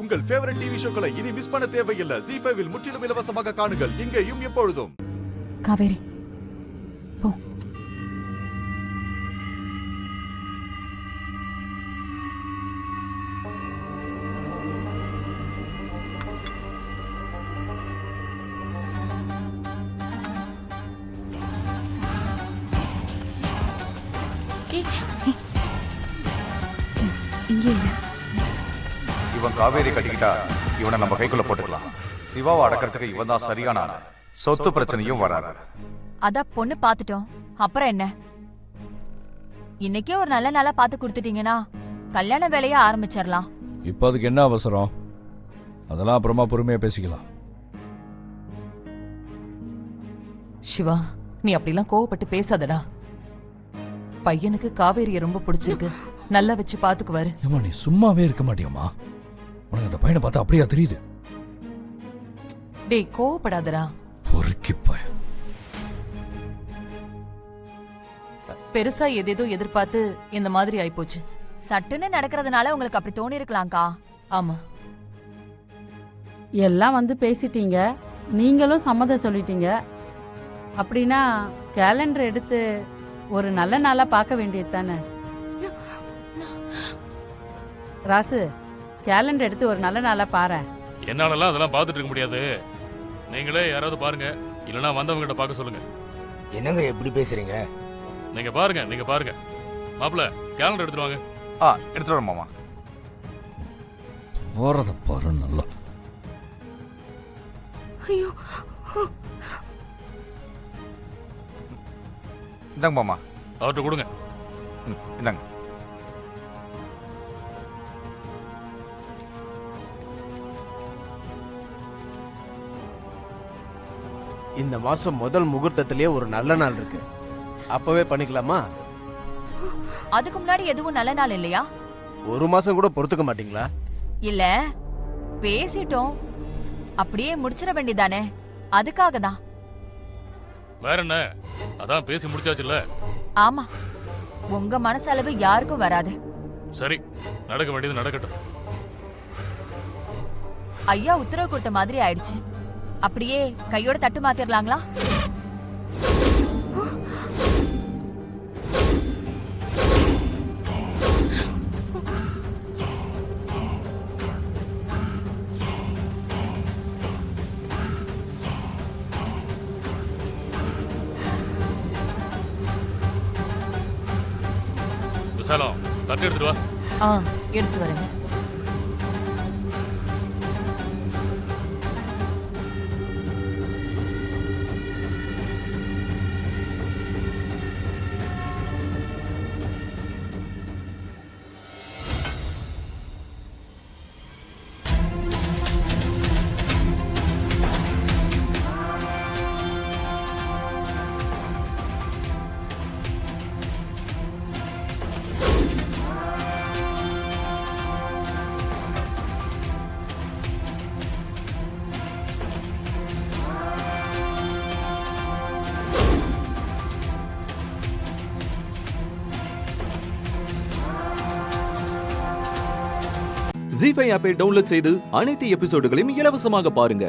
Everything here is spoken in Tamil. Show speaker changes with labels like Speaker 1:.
Speaker 1: உங்கள் ஃபேவரட் டிவி ஷோக்களை இனி மிஸ் பண்ண தேவையில்லை. ZEE5 இல் முற்றிலும் இலவசமாக காணுங்கள். இங்கேயும் எப்பொழுதும்.
Speaker 2: காவேரி போ. இங்கே இல்ல.
Speaker 1: இவன் காவேரி கட்டிக்கிட்டா இவனை நம்ம கைக்குள்ள போட்டுக்கலாம். சிவாவை அடக்கிறதுக்கு இவன் தான் சரியான ஆளு. சொத்து பிரச்சனையும் வராது.
Speaker 3: அதான் பொண்ணு பாத்துட்டோம், அப்புறம் என்ன? இன்னைக்கே ஒரு நல்ல நாளா பாத்து கொடுத்துட்டீங்கன்னா கல்யாண வேலைய ஆரம்பிச்சிடலாம்.
Speaker 4: இப்ப அதுக்கு என்ன அவசரம்? அதெல்லாம் அப்புறமா பொறுமையா பேசிக்கலாம்.
Speaker 5: சிவா, நீ அப்படிலாம் கோவப்பட்டு பேசாதடா. பையனுக்கு காவேரிய ரொம்ப பிடிச்சிருக்கு, நல்லா வச்சு பாத்துக்குவாரு.
Speaker 4: ஏமா நீ சும்மாவே இருக்க மாட்டியம்மா? உனக்கு அந்த பையனை பார்த்தா அப்படியா தெரியுது?
Speaker 5: டேய், கோவப்படாதடா.
Speaker 4: பொறுக்கிப்ப
Speaker 5: பெருசா எதேதோ எதிர்பார்த்து இந்த மாதிரி ஆயிப்போச்சு.
Speaker 3: சட்டுன்னு நடக்கிறதுனால உங்களுக்கு அப்படி தோணி இருக்கலாம்க்கா.
Speaker 5: ஆமா,
Speaker 6: எல்லாம் வந்து பேசிட்டீங்க, நீங்களும் சம்மதம் சொல்லிட்டீங்க. அப்படின்னா கேலண்டர் எடுத்து ஒரு நல்ல நாளா பார்க்க வேண்டியது தானே? ராசு, கேலண்டர் எடுத்து ஒரு நல்ல நாளா பாரு.
Speaker 7: என்னாலலாம் அதெல்லாம் பார்த்துட்டு இருக்க முடியாது. நீங்களே யாராவது பாருங்க, இல்லைன்னா வந்தவங்க கிட்ட பார்க்க சொல்லுங்க.
Speaker 8: என்னங்க எப்படி பேசுறீங்க?
Speaker 7: நீங்க பாருங்க, நீங்க பாருங்க. மாப்பிள்ள, கேலண்டர் எடுத்துட்டு வாங்க.
Speaker 1: எடுத்துட்டு வர மாமா.
Speaker 4: போறத பாரு நல்லா.
Speaker 2: ஐயோ,
Speaker 1: இந்தாங்க மாமா.
Speaker 7: அவர்கிட்ட கொடுங்க.
Speaker 1: இந்தாங்க.
Speaker 8: இந்த மாசம் முதல் முகூர்த்தத்திலேயே ஒரு நல்ல நாள் இருக்கு. அப்பவே பண்ணிக்கலாமா?
Speaker 3: அதுக்கு முன்னாடி எதுவும் நல்ல நாள் இல்லையா?
Speaker 8: ஒரு மாசம் கூட பொறுத்துக்க மாட்டீங்களா?
Speaker 3: இல்ல, பேசிட்டோம், அப்படியே முடிச்சிட வேண்டியதானே, அதுக்காக தான்.
Speaker 7: வேற என்ன, அதான் பேசி முடிச்சாச்சுல்ல.
Speaker 3: ஆமா, உங்க மனசளவு யாருக்கும் வராது.
Speaker 7: சரி, நடக்க வேண்டியது நடக்கட்டும்.
Speaker 3: ஐயா உத்தரவு கொடுத்த மாதிரி ஆயிடுச்சு. அப்படியே கையோட தட்டு மாத்திரலாங்களா?
Speaker 7: விசாலம், தட்டு எடுத்துட்டு வா.
Speaker 5: எடுத்து வரேங்க.
Speaker 9: ZEE5 ஆப்பை டவுன்லோட் செய்து அனைத்து எபிசோடுகளையும் இலவசமாக பாருங்க.